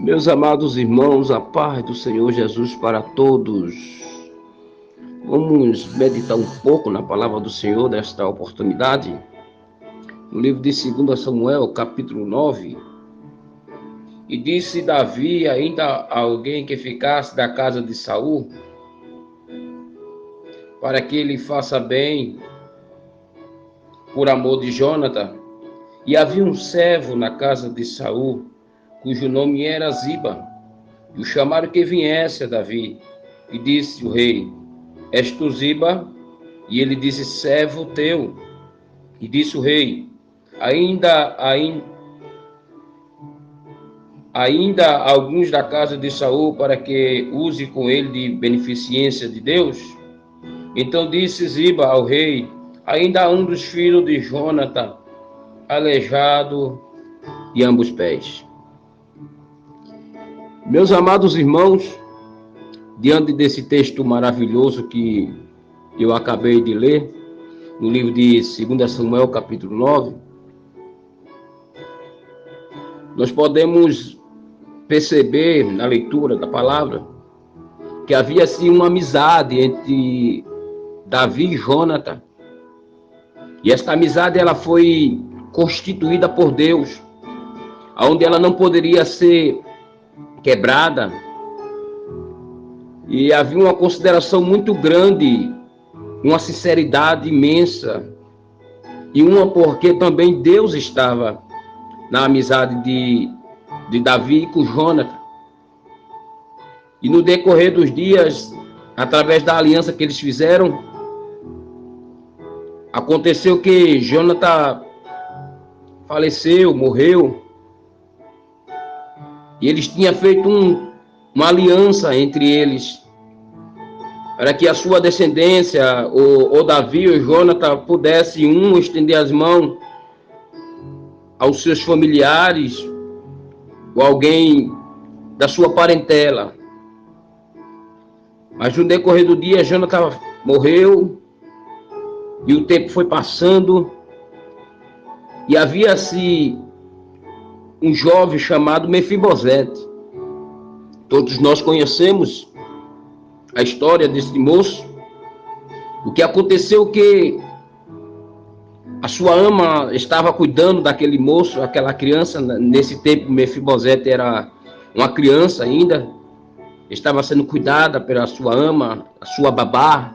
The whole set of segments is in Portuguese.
Meus amados irmãos, a paz do Senhor Jesus para todos. Vamos meditar um pouco na palavra do Senhor nesta oportunidade. No livro de 2 Samuel, capítulo 9. E disse Davi ainda a alguém que ficasse da casa de Saul, para que ele faça bem por amor de Jônatan. E havia um servo na casa de Saul, cujo nome era Ziba. E o chamaram que viesse a Davi. E disse o rei: És tu Ziba? E ele disse: servo teu. E disse o rei: Ainda alguns da casa de Saul, para que use com ele de beneficência de Deus? Então disse Ziba ao rei: ainda há um dos filhos de Jônatan, aleijado de ambos pés. Meus amados irmãos, diante desse texto maravilhoso que eu acabei de ler, no livro de 2 Samuel, capítulo 9, nós podemos perceber na leitura da palavra que havia sim uma amizade entre Davi e Jônatan. E esta amizade ela foi constituída por Deus, onde ela não poderia ser quebrada. E havia uma consideração muito grande, uma sinceridade imensa, e uma porque também Deus estava na amizade de Davi com Jônatan. E no decorrer dos dias, através da aliança que eles fizeram, aconteceu que Jônatan faleceu, morreu, e eles tinham feito uma aliança entre eles, para que a sua descendência, ou Davi ou Jônatan, pudesse estender as mãos aos seus familiares, ou alguém da sua parentela. Mas no decorrer do dia, Jônatan morreu, e o tempo foi passando, e havia-se um jovem chamado Mefibosete. Todos nós conhecemos a história desse moço. O que aconteceu que a sua ama estava cuidando daquele moço, aquela criança. Nesse tempo, Mefibosete era uma criança ainda, estava sendo cuidada pela sua ama, a sua babá.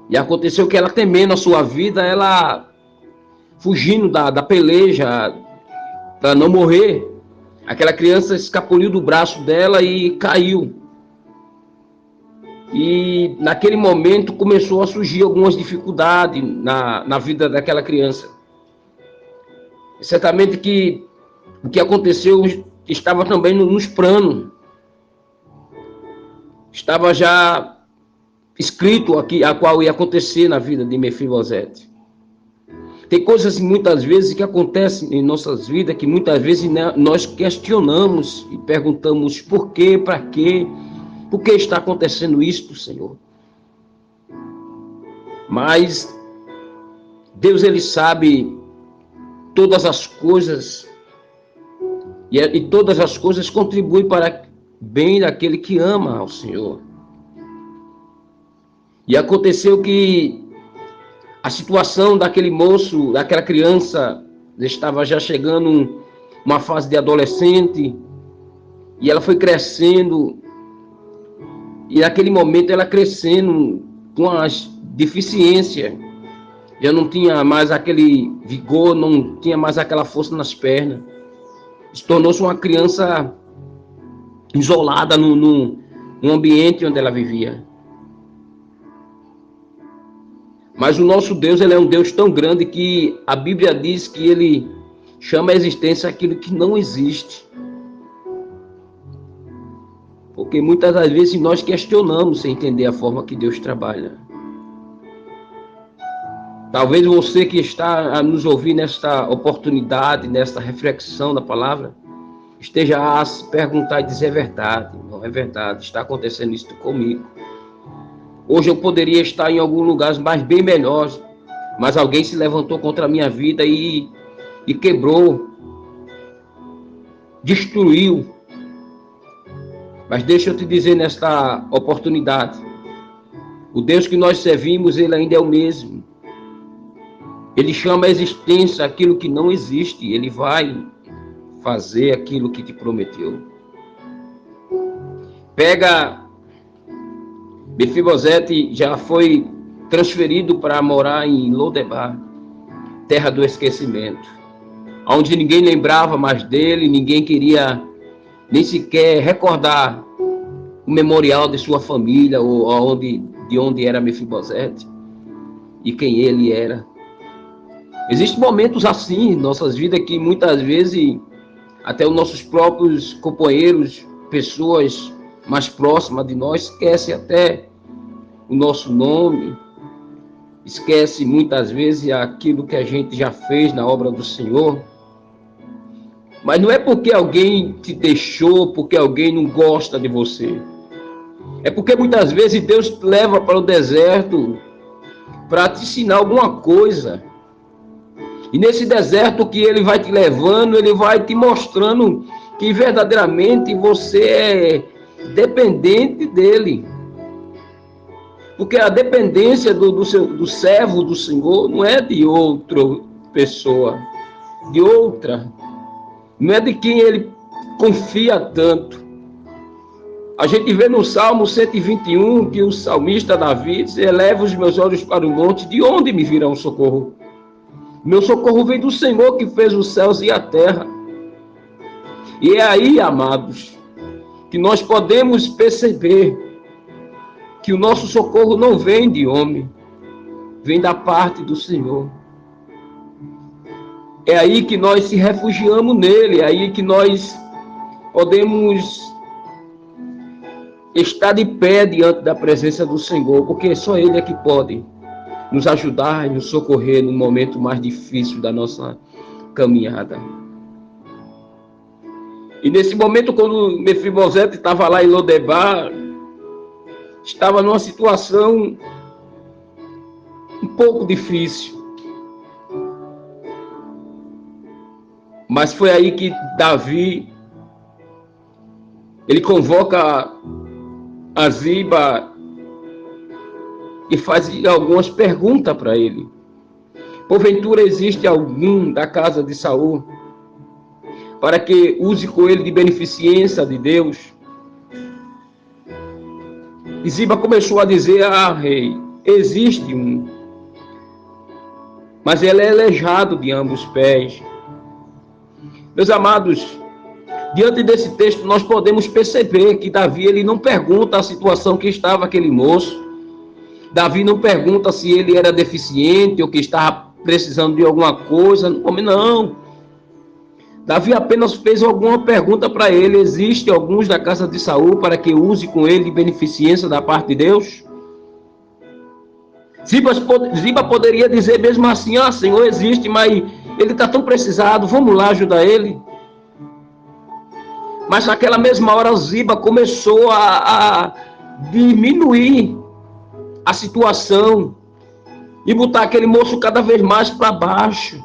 E aconteceu que ela, temendo a sua vida, ela fugindo da peleja, para não morrer, aquela criança escapuliu do braço dela e caiu. E naquele momento começou a surgir algumas dificuldades na vida daquela criança. Certamente que o que aconteceu estava também nos planos. Estava já escrito aqui a qual ia acontecer na vida de Mefibosete. Tem coisas muitas vezes que acontecem em nossas vidas que muitas vezes nós questionamos e perguntamos por quê, para quê, por que está acontecendo isto, Senhor? Mas Deus, ele sabe todas as coisas, e todas as coisas contribuem para o bem daquele que ama ao Senhor. E aconteceu que a situação daquele moço, daquela criança, estava já chegando uma fase de adolescente, e ela foi crescendo, e naquele momento ela crescendo com as deficiências, já não tinha mais aquele vigor, não tinha mais aquela força nas pernas, tornou-se uma criança isolada no ambiente onde ela vivia. Mas o nosso Deus, ele é um Deus tão grande que a Bíblia diz que ele chama a existência aquilo que não existe. Porque muitas das vezes nós questionamos sem entender a forma que Deus trabalha. Talvez você que está a nos ouvir nesta oportunidade, nesta reflexão da palavra, esteja a se perguntar e dizer: é verdade, não é verdade, está acontecendo isso comigo. Hoje eu poderia estar em algum lugar mais bem melhor, mas alguém se levantou contra a minha vida e quebrou, destruiu Mas deixa eu te dizer nesta oportunidade, o Deus que nós servimos, ele ainda é o mesmo. Ele chama a existência aquilo que não existe. Ele vai fazer aquilo que te prometeu. Pega, Mefibosete já foi transferido para morar em Lodebar, terra do esquecimento, onde ninguém lembrava mais dele, ninguém queria nem sequer recordar o memorial de sua família, ou de onde era Mefibosete e quem ele era. Existem momentos assim em nossas vidas que muitas vezes até os nossos próprios companheiros, pessoas mais próximas de nós, esquecem até o nosso nome, esquece muitas vezes aquilo que a gente já fez na obra do Senhor. Mas não é porque alguém te deixou, porque alguém não gosta de você. É porque muitas vezes Deus te leva para o deserto para te ensinar alguma coisa. E nesse deserto que ele vai te levando, ele vai te mostrando que verdadeiramente você é dependente dele. Porque a dependência do servo do Senhor não é de outra pessoa, de outra. Não é de quem ele confia tanto. A gente vê no Salmo 121 que o salmista Davi diz: eleva os meus olhos para o monte, de onde me virá um socorro? Meu socorro vem do Senhor que fez os céus e a terra. E é aí, amados, que nós podemos perceber que o nosso socorro não vem de homem, vem da parte do Senhor. É aí que nós se refugiamos nele, é aí que nós podemos estar de pé diante da presença do Senhor, porque só ele é que pode nos ajudar e nos socorrer no momento mais difícil da nossa caminhada. E nesse momento, quando Mefibosete estava lá em Lodebar, estava numa situação um pouco difícil. Mas foi aí que Davi, ele convoca a Ziba e faz algumas perguntas para ele. Porventura existe algum da casa de Saul para que use com ele de beneficência de Deus? E Ziba começou a dizer: ah, rei, existe um, mas ele é aleijado de ambos os pés. Meus amados, diante desse texto nós podemos perceber que Davi, ele não pergunta a situação que estava aquele moço. Davi não pergunta se ele era deficiente ou que estava precisando de alguma coisa. Não. Davi apenas fez alguma pergunta para ele: existe alguns da casa de Saul para que use com ele de beneficência da parte de Deus? Ziba poderia dizer mesmo assim: ah, Senhor, existe, mas ele está tão precisado, vamos lá ajudar ele. Mas naquela mesma hora Ziba começou a diminuir a situação e botar aquele moço cada vez mais para baixo.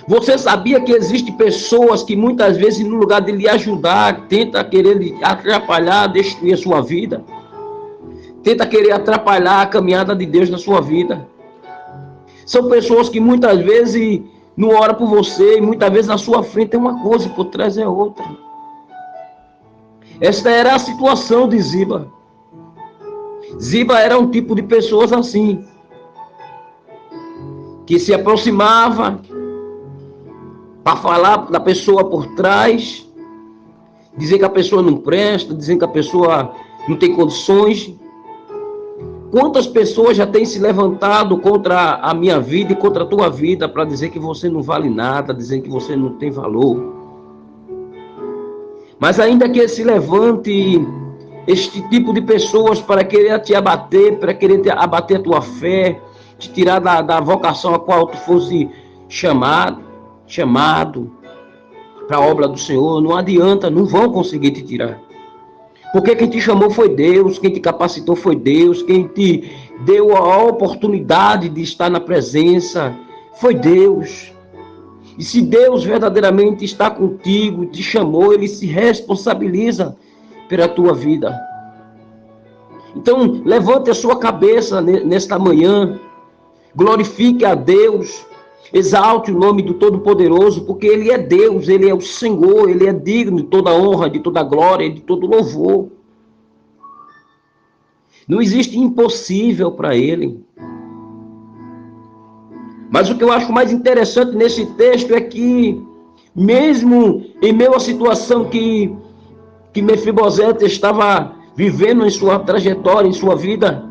Você sabia que existem pessoas que muitas vezes, no lugar de lhe ajudar, tenta querer lhe atrapalhar, destruir a sua vida? Tenta querer atrapalhar a caminhada de Deus na sua vida? São pessoas que muitas vezes não oram por você, e muitas vezes na sua frente é uma coisa, por trás é outra. Esta era a situação de Ziba. Ziba era um tipo de pessoas assim, que se aproximava para falar da pessoa por trás, dizer que a pessoa não presta, dizer que a pessoa não tem condições. Quantas pessoas já têm se levantado contra a minha vida e contra a tua vida para dizer que você não vale nada, dizer que você não tem valor. Mas ainda que se levante este tipo de pessoas para querer te abater, para querer abater a tua fé, te tirar da vocação a qual tu fosse chamado para a obra do Senhor, não adianta, não vão conseguir te tirar. Porque quem te chamou foi Deus, quem te capacitou foi Deus, quem te deu a oportunidade de estar na presença foi Deus. E se Deus verdadeiramente está contigo, te chamou, ele se responsabiliza pela tua vida. Então, levante a sua cabeça nesta manhã, glorifique a Deus, exalte o nome do Todo-Poderoso, porque Ele é Deus, Ele é o Senhor, Ele é digno de toda honra, de toda glória e de todo louvor. Não existe impossível para Ele. Mas o que eu acho mais interessante nesse texto é que, mesmo em meio à situação que Mefibosete estava vivendo em sua trajetória, em sua vida,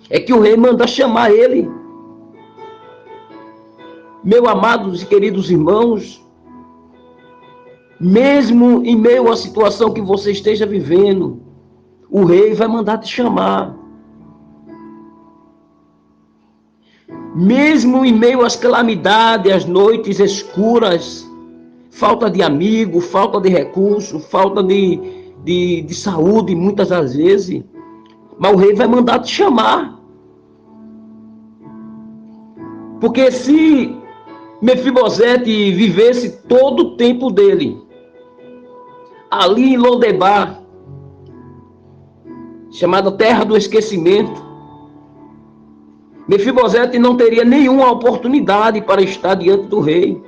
é que o rei manda chamar ele. Meus amados e queridos irmãos, mesmo em meio à situação que você esteja vivendo, o rei vai mandar te chamar. Mesmo em meio às calamidades, às noites escuras, falta de amigo, falta de recurso, falta de saúde, muitas das vezes, mas o rei vai mandar te chamar. Porque se Mefibosete vivesse todo o tempo dele ali em Lodebar, chamada Terra do Esquecimento, Mefibosete não teria nenhuma oportunidade para estar diante do rei.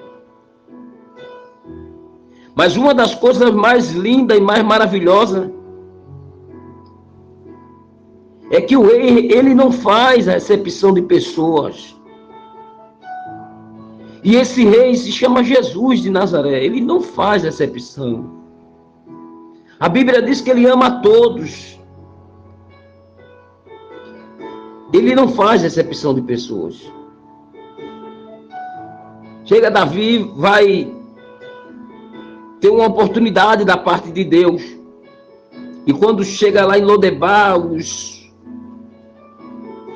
Mas uma das coisas mais lindas e mais maravilhosas é que o rei, ele não faz a recepção de pessoas. E esse rei se chama Jesus de Nazaré. Ele não faz recepção. A Bíblia diz que ele ama a todos. Ele não faz recepção de pessoas. Chega Davi, vai ter uma oportunidade da parte de Deus. E quando chega lá em Lodebar,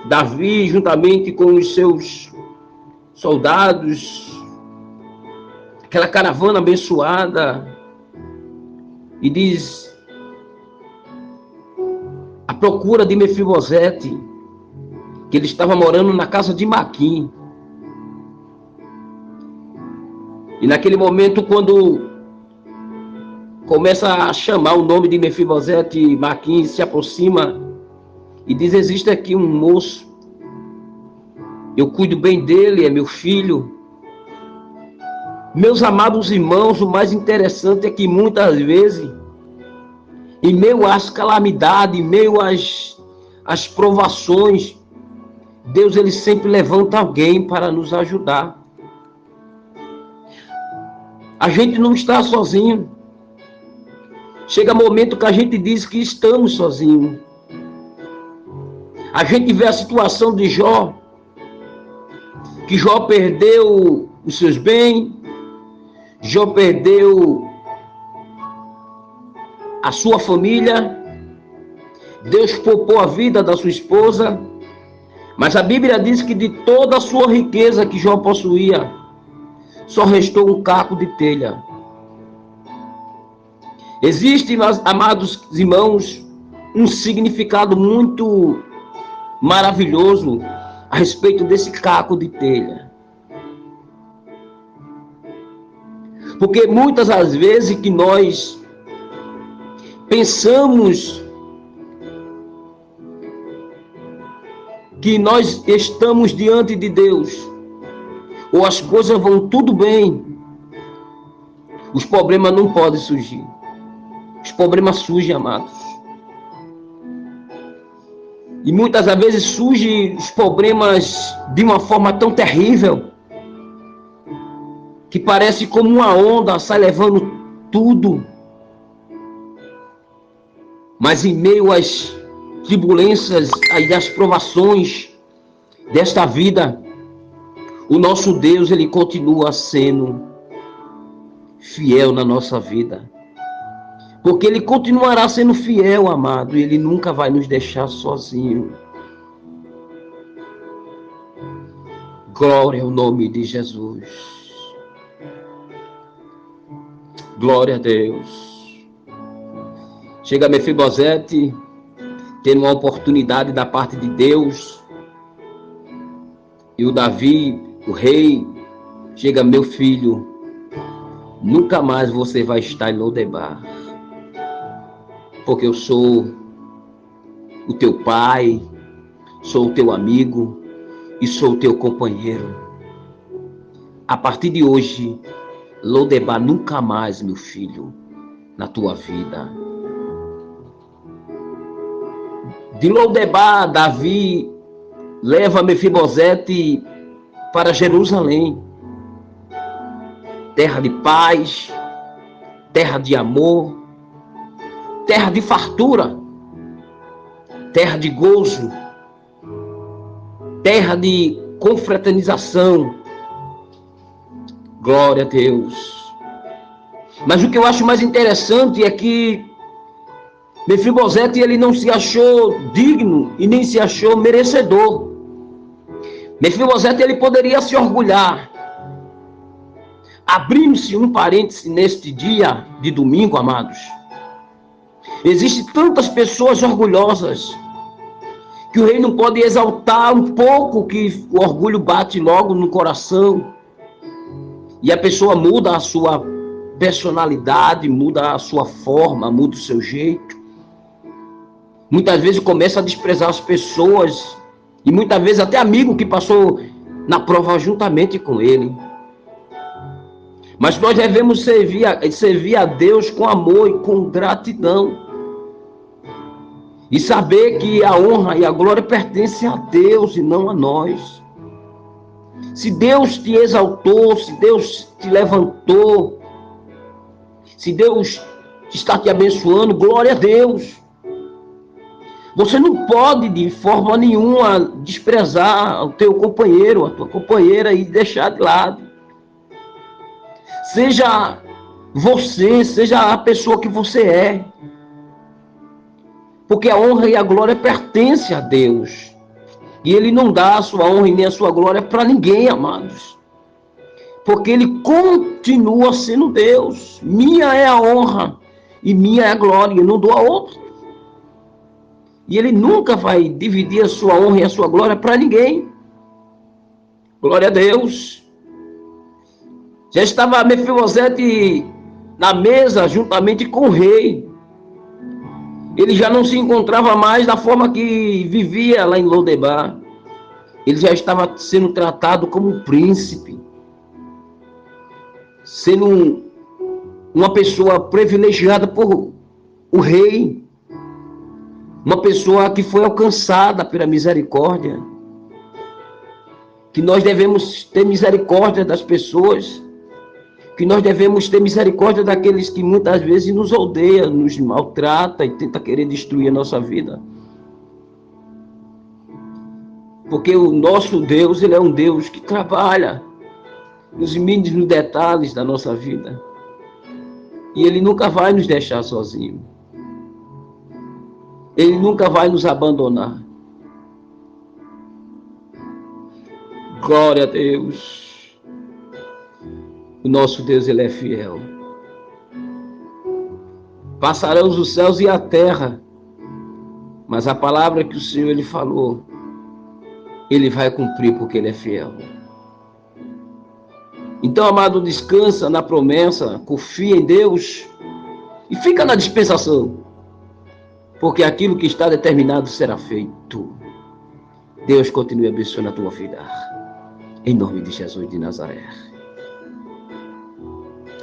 Davi, juntamente com os seus soldados, aquela caravana abençoada, e diz a procura de Mefibosete, que ele estava morando na casa de Maquim. E naquele momento, quando começa a chamar o nome de Mefibosete, Maquim se aproxima e diz: existe aqui um moço, eu cuido bem dele, é meu filho. Meus amados irmãos, o mais interessante é que muitas vezes, em meio às calamidades, em meio às provações, Deus, ele sempre levanta alguém para nos ajudar. A gente não está sozinho. Chega momento que a gente diz que estamos sozinhos. A gente vê a situação de Jó, que Jó perdeu os seus bens, Jó perdeu a sua família, Deus poupou a vida da sua esposa, mas a Bíblia diz que de toda a sua riqueza que Jó possuía, só restou um caco de telha. Existe, amados irmãos, um significado muito maravilhoso a respeito desse caco de telha. Porque muitas das vezes que nós pensamos que nós estamos diante de Deus, ou as coisas vão tudo bem, os problemas não podem surgir. Os problemas surgem, amados. E muitas das vezes surgem os problemas de uma forma tão terrível, que parece como uma onda, sai levando tudo. Mas em meio às turbulências e às provações desta vida, o nosso Deus, ele continua sendo fiel na nossa vida. Porque ele continuará sendo fiel, amado, e ele nunca vai nos deixar sozinho. Glória ao nome de Jesus. Glória a Deus. Chega Mefibosete, tendo uma oportunidade da parte de Deus. E o Davi, o rei, chega: meu filho, nunca mais você vai estar em Lodebar. porque eu sou o teu pai, sou o teu amigo e sou o teu companheiro. A partir de hoje, Lodebar nunca mais, meu filho, na tua vida. De Lodebar, Davi leva Mefibosete para Jerusalém, terra de paz, terra de amor, terra de fartura, terra de gozo, terra de confraternização. Glória a Deus. Mas o que eu acho mais interessante é que Mefibosete, ele não se achou digno e nem se achou merecedor. Mefibosete, ele poderia se orgulhar. Abrindo-se um parêntese neste dia de domingo, amados. Existem tantas pessoas orgulhosas que o rei não pode exaltar um pouco, que o orgulho bate logo no coração. E a pessoa muda a sua personalidade, muda a sua forma, muda o seu jeito. Muitas vezes começa a desprezar as pessoas. E muitas vezes até amigo que passou na prova juntamente com ele. Mas nós devemos servir a Deus com amor e com gratidão. E saber que a honra e a glória pertencem a Deus e não a nós. Se Deus te exaltou, se Deus te levantou, se Deus está te abençoando, glória a Deus. Você não pode de forma nenhuma desprezar o teu companheiro, a tua companheira e deixar de lado. Seja você, seja a pessoa que você é. Porque a honra e a glória pertencem a Deus. E Ele não dá a sua honra e nem a sua glória para ninguém, amados. Porque Ele continua sendo Deus. Minha é a honra e minha é a glória, eu não dou a outra. E Ele nunca vai dividir a sua honra e a sua glória para ninguém. Glória a Deus. Já estava Mefibosete na mesa juntamente com o rei. Ele já não se encontrava mais da forma que vivia lá em Lodebar. Ele já estava sendo tratado como um príncipe. Sendo uma pessoa privilegiada por o rei. Uma pessoa que foi alcançada pela misericórdia. Que nós devemos ter misericórdia das pessoas. Que nós devemos ter misericórdia daqueles que muitas vezes nos odeiam, nos maltrata e tenta querer destruir a nossa vida. Porque o nosso Deus, Ele é um Deus que trabalha nos mínimos detalhes da nossa vida. E Ele nunca vai nos deixar sozinhos. Ele nunca vai nos abandonar. Glória a Deus. O nosso Deus, Ele é fiel. Passarão os céus e a terra, mas a palavra que o Senhor Ele falou, Ele vai cumprir porque Ele é fiel. Então, amado, descansa na promessa, confia em Deus e fica na dispensação, porque aquilo que está determinado será feito. Deus continue abençoando a tua vida. Em nome de Jesus de Nazaré.